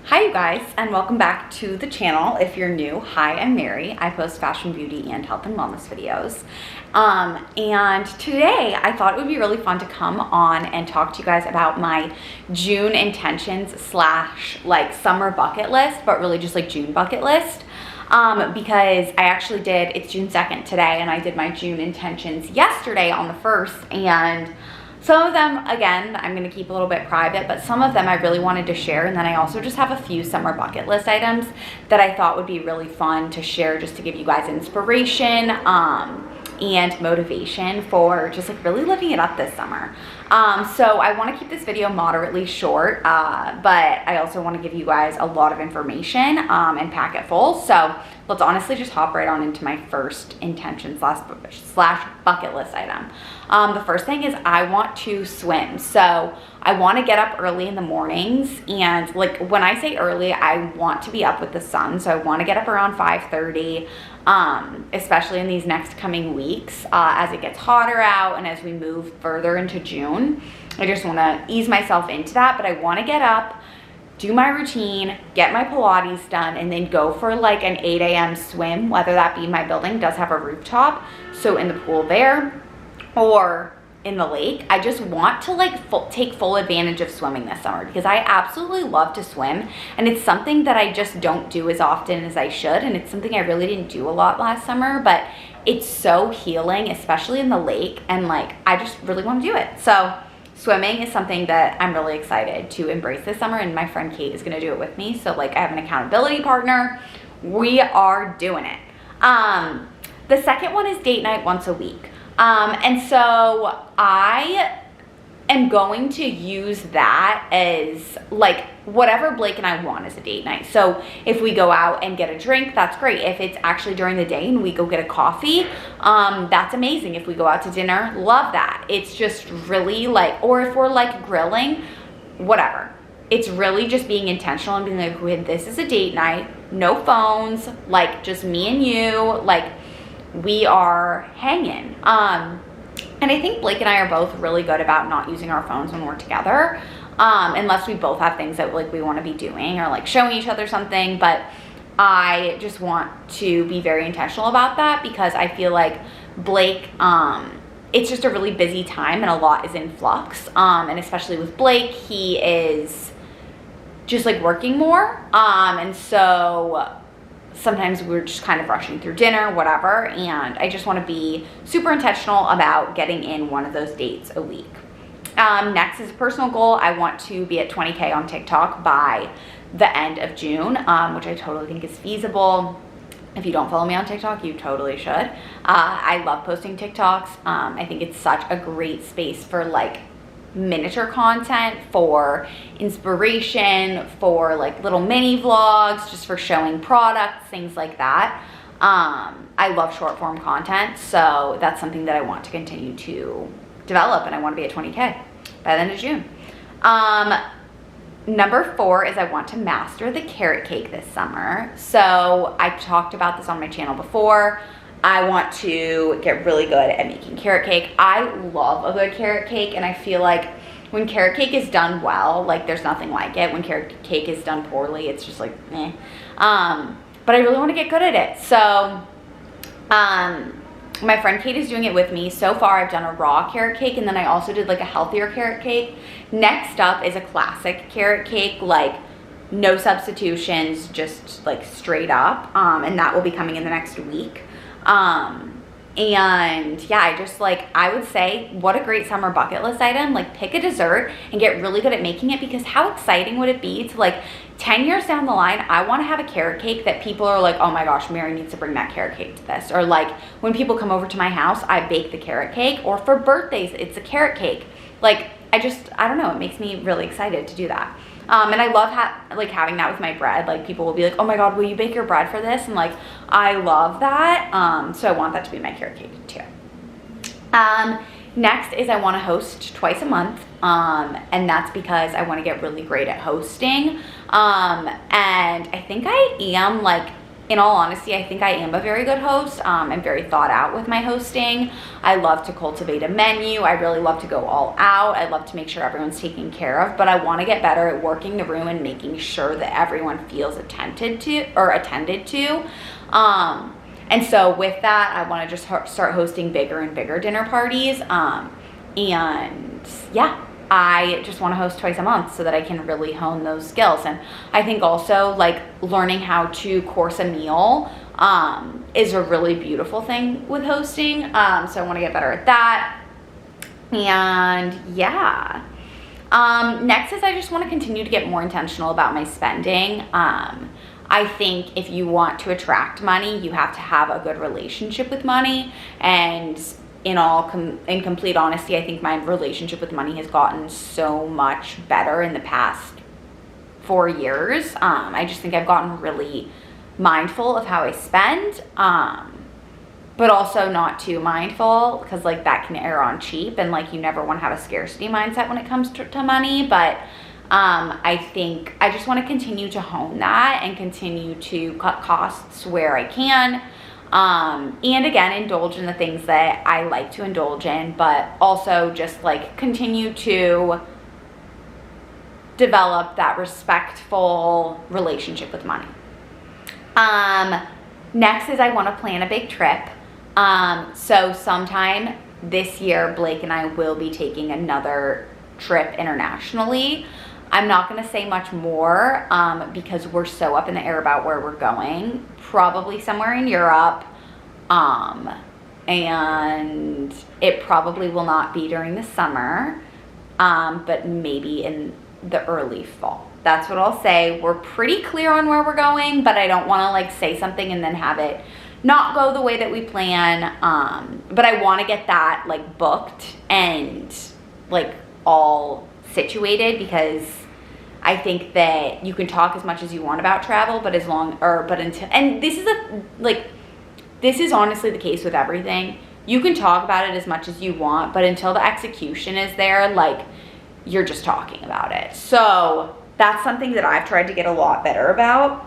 Hi you guys, and welcome back to the channel. If you're new, hi, I'm Mary. I post fashion, beauty, and health and wellness videos. And today I thought it would be really fun to come on and talk to you guys about my June intentions slash like summer bucket list, but really just like June bucket list. Because I actually did, it's June 2nd today, and I did my June intentions yesterday on the 1st, and some of them, again, I'm going to keep a little bit private, but some of them I really wanted to share. And then I also just have a few summer bucket list items that I thought would be really fun to share, just to give you guys inspiration and motivation for just like really living it up this summer. So I want to keep this video moderately short, but I also want to give you guys a lot of information and pack it full. So let's honestly just hop right on into my first intention slash bucket list item. The first thing is I want to swim. So I want to get up early in the mornings, and like when I say early, I want to be up with the sun. So I want to get up around 5:30, especially in these next coming weeks as it gets hotter out and as we move further into June. I just want to ease myself into that, but I want to get up, do my routine, get my Pilates done, and then go for like an 8 a.m. swim, whether that be my building does have a rooftop, so in the pool there or in the lake. I just want to like take full advantage of swimming this summer because I absolutely love to swim, and it's something that I just don't do as often as I should, and it's something I really didn't do a lot last summer, but it's so healing, especially in the lake, and like I just really want to do it. So swimming is something that I'm really excited to embrace this summer, and my friend Kate is going to do it with me. So like I have an accountability partner. We are doing it. The second one is date night once a week. And so I am going to use that as like whatever Blake and I want as a date night. So if we go out and get a drink, that's great. If it's actually during the day and we go get a coffee, that's amazing. If we go out to dinner, love that. It's just really like, or if we're like grilling, whatever. It's really just being intentional and being like, okay, this is a date night, no phones, like just me and you, like we are hanging. And I think Blake and I are both really good about not using our phones when we're together, unless we both have things that like we want to be doing or like showing each other something. But I just want to be very intentional about that because I feel like Blake, it's just a really busy time and a lot is in flux. And especially with Blake, he is just like working more. And so sometimes we're just kind of rushing through dinner, whatever, and I just want to be super intentional about getting in one of those dates a week. Next is a personal goal. I want to be at 20K on TikTok by the end of June, which I totally think is feasible. If you don't follow me on TikTok, you totally should. I love posting TikToks. I think it's such a great space for like miniature content, for inspiration, for like little mini vlogs, just for showing products, things like that. I love short form content, so that's something that I want to continue to develop, and I want to be at 20K by the end of June. Number 4 is I want to master the carrot cake this summer. So I talked about this on my channel before. I want to get really good at making carrot cake. I love a good carrot cake, and I feel like when carrot cake is done well, like there's nothing like it. When carrot cake is done poorly, it's just like meh. But I really want to get good at it. So my friend Kate is doing it with me. So far I've done a raw carrot cake, and then I also did like a healthier carrot cake. Next up is a classic carrot cake, like no substitutions, just like straight up, and that will be coming in the next week. And yeah, I just like, I would say what a great summer bucket list item. Like pick a dessert and get really good at making it, because how exciting would it be to like 10 years down the line, I want to have a carrot cake that people are like, oh my gosh, Mary needs to bring that carrot cake to this. Or like when people come over to my house, I bake the carrot cake, or for birthdays, it's a carrot cake. Like I don't know, it makes me really excited to do that. And I love having that with my bread. Like people will be like, oh my God, will you bake your bread for this? And like, I love that. So I want that to be my carrot cake too. Next is I want to host twice a month. And that's because I want to get really great at hosting. And I think I am like in all honesty, I think I am a very good host. I'm very thought out with my hosting. I love to cultivate a menu. I really love to go all out. I love to make sure everyone's taken care of, but I want to get better at working the room and making sure that everyone feels attended to. And so with that, I want to just start hosting bigger and bigger dinner parties. And yeah, I just want to host twice a month so that I can really hone those skills. And I think also like learning how to course a meal is a really beautiful thing with hosting. So I want to get better at that. And yeah. Next is I just want to continue to get more intentional about my spending. I think if you want to attract money, you have to have a good relationship with money. And in complete honesty, I think my relationship with money has gotten so much better in the past 4 years. I just think I've gotten really mindful of how I spend, but also not too mindful, because like that can err on cheap, and like you never want to have a scarcity mindset when it comes to money. But I think I just want to continue to hone that and continue to cut costs where I can. And again, indulge in the things that I like to indulge in, but also just like continue to develop that respectful relationship with money. Next is I want to plan a big trip. So sometime this year, Blake and I will be taking another trip internationally. I'm not going to say much more because we're so up in the air about where we're going. Probably somewhere in Europe. And it probably will not be during the summer, but maybe in the early fall. That's what I'll say. We're pretty clear on where we're going, but I don't want to like say something and then have it not go the way that we plan. But I want to get that like booked and like all situated, because I think that you can talk as much as you want about travel, but and this is honestly the case with everything. You can talk about it as much as you want, but until the execution is there, like you're just talking about it. So that's something that I've tried to get a lot better about.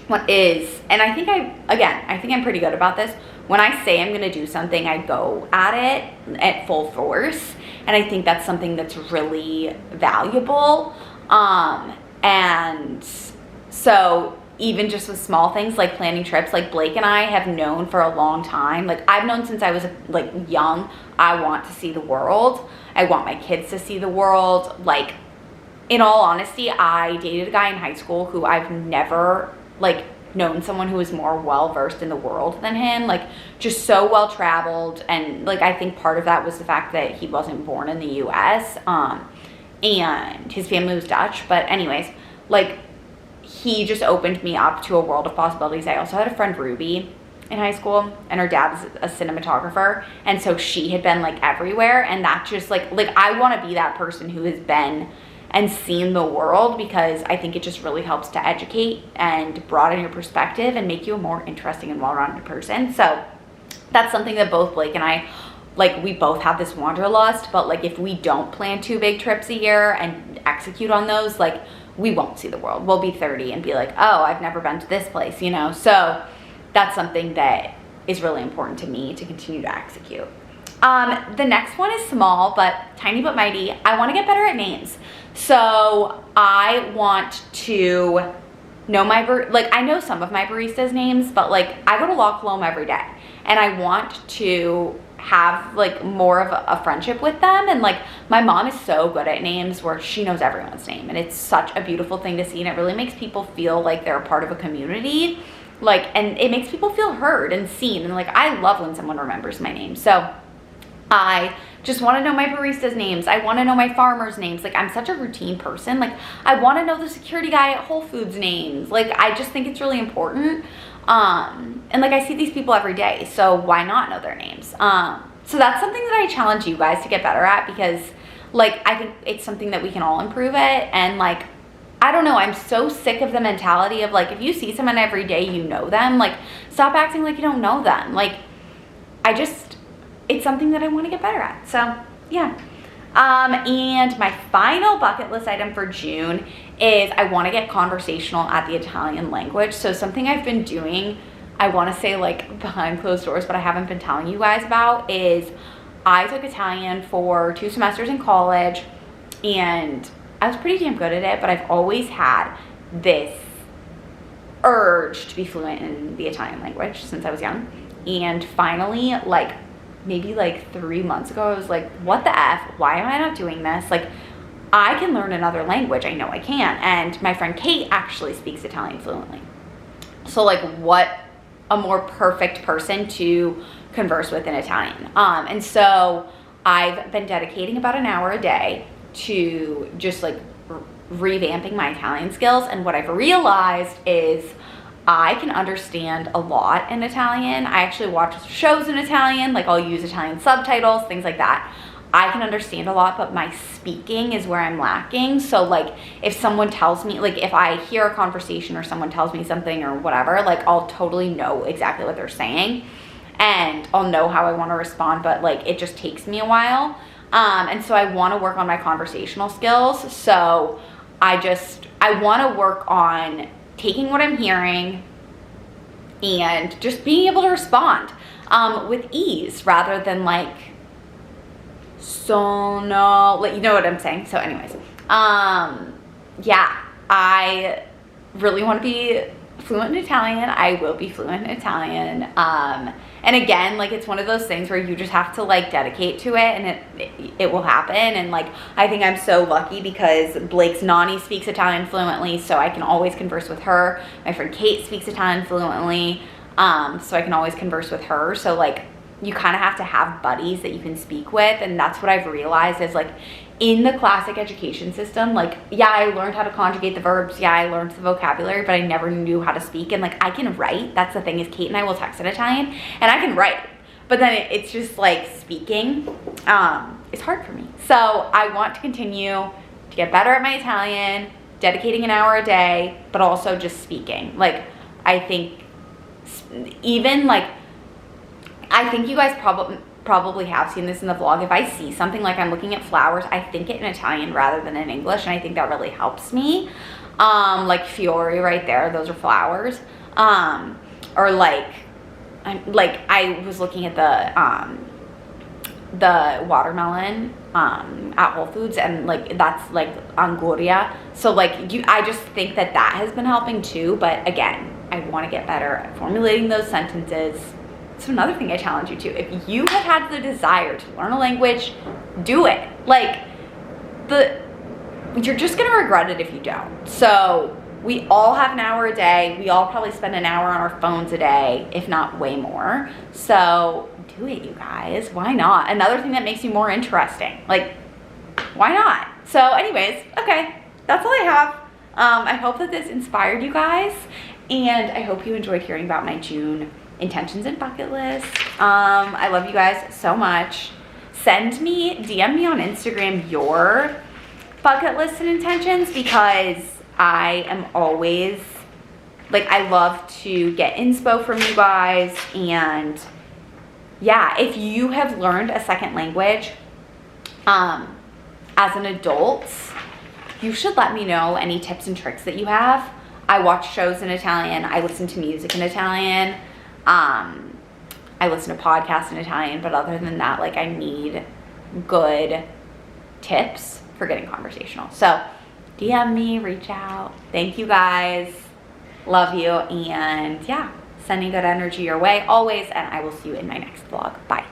And I think I'm pretty good about this. When I say I'm going to do something, I go at it at full force. And I think that's something that's really valuable. And so even just with small things like planning trips, like Blake and I have known for a long time, like I've known since I was like young, I want to see the world. I want my kids to see the world. Like, in all honesty, I dated a guy in high school who I've never like known someone who was more well-versed in the world than him, like just so well-traveled. And like I think part of that was the fact that he wasn't born in the US and his family was Dutch. But anyways, like he just opened me up to a world of possibilities. I also had a friend, Ruby, in high school, and her dad was a cinematographer, and so she had been like everywhere. And that just like I want to be that person who has been and seen the world, because I think it just really helps to educate and broaden your perspective and make you a more interesting and well-rounded person. So that's something that both Blake and I, like, we both have this wanderlust, but like if we don't plan 2 big trips a year and execute on those, like we won't see the world. We'll be 30 and be like, oh, I've never been to this place, you know? So that's something that is really important to me to continue to execute. The next one is small, but tiny but mighty. I want to get better at names. So I want to know I know some of my baristas' names, but like I go to Loch Lomond every day, and I want to have like more of a friendship with them. And like my mom is so good at names where she knows everyone's name, and it's such a beautiful thing to see, and it really makes people feel like they're a part of a community, like, and it makes people feel heard and seen. And like I love when someone remembers my name. So I just want to know my baristas' names. I want to know my farmers' names. Like I'm such a routine person. Like I want to know the security guy at Whole Foods' names. Like I just think it's really important. And like I see these people every day, so why not know their names? So that's something that I challenge you guys to get better at, because like I think it's something that we can all improve at. And like I don't know, I'm so sick of the mentality of like if you see someone every day, you know them. Like stop acting like you don't know them. Like it's something that I want to get better at. So yeah. And my final bucket list item for June is I want to get conversational at the Italian language. So something I've been doing, I want to say like behind closed doors, but I haven't been telling you guys about, is I took Italian for 2 semesters in college and I was pretty damn good at it, but I've always had this urge to be fluent in the Italian language since I was young. And finally, like maybe like 3 months ago, I was like, what the F? Why am I not doing this? Like, I can learn another language. I know I can. And my friend Kate actually speaks Italian fluently. So like, what a more perfect person to converse with in Italian. And so I've been dedicating about an hour a day to just like revamping my Italian skills. And what I've realized is I can understand a lot in Italian. I actually watch shows in Italian, like I'll use Italian subtitles, things like that. I can understand a lot, but my speaking is where I'm lacking. So like if someone tells me, like if I hear a conversation or someone tells me something or whatever, like I'll totally know exactly what they're saying and I'll know how I want to respond, but like it just takes me a while. And so I want to work on my conversational skills. So I want to work on taking what I'm hearing and just being able to respond with ease rather than like sono, like, you know what I'm saying? So anyways, yeah, I really want to be fluent in Italian. I will be fluent in Italian. And again, like it's one of those things where you just have to like dedicate to it and it will happen. And like, I think I'm so lucky because Blake's nanny speaks Italian fluently, so I can always converse with her. My friend Kate speaks Italian fluently, so I can always converse with her. So like, you kind of have to have buddies that you can speak with. And that's what I've realized is like in the classic education system, like, yeah, I learned how to conjugate the verbs. Yeah, I learned the vocabulary, but I never knew how to speak. And like, I can write. That's the thing is Kate and I will text in Italian and I can write, but then it's just like speaking, it's hard for me. So I want to continue to get better at my Italian, dedicating an hour a day, but also just speaking. Like, I think even like, I think you guys probably have seen this in the vlog. If I see something like I'm looking at flowers, I think it in Italian rather than in English, and I think that really helps me. Like fiori right there, those are flowers. Or like I was looking at the watermelon at Whole Foods, and like that's like anguria. So like I just think that has been helping too. But again, I want to get better at formulating those sentences. So another thing I challenge you to, if you have had the desire to learn a language, do it. Like, you're just gonna regret it if you don't. So we all have an hour a day. We all probably spend an hour on our phones a day, if not way more. So do it, you guys. Why not? Another thing that makes you more interesting. Like, why not? So anyways, okay, that's all I have. I hope that this inspired you guys, and I hope you enjoyed hearing about my June intentions and bucket list. I love you guys so much. DM me on Instagram your bucket list and intentions, because I am always like, I love to get inspo from you guys. And yeah, if you have learned a second language as an adult, you should let me know any tips and tricks that you have. I watch shows in Italian. I listen to music in Italian. I listen to podcasts in Italian, but other than that, like, I need good tips for getting conversational. So DM me, reach out. Thank you guys. Love you. And yeah, sending good energy your way always. And I will see you in my next vlog. Bye.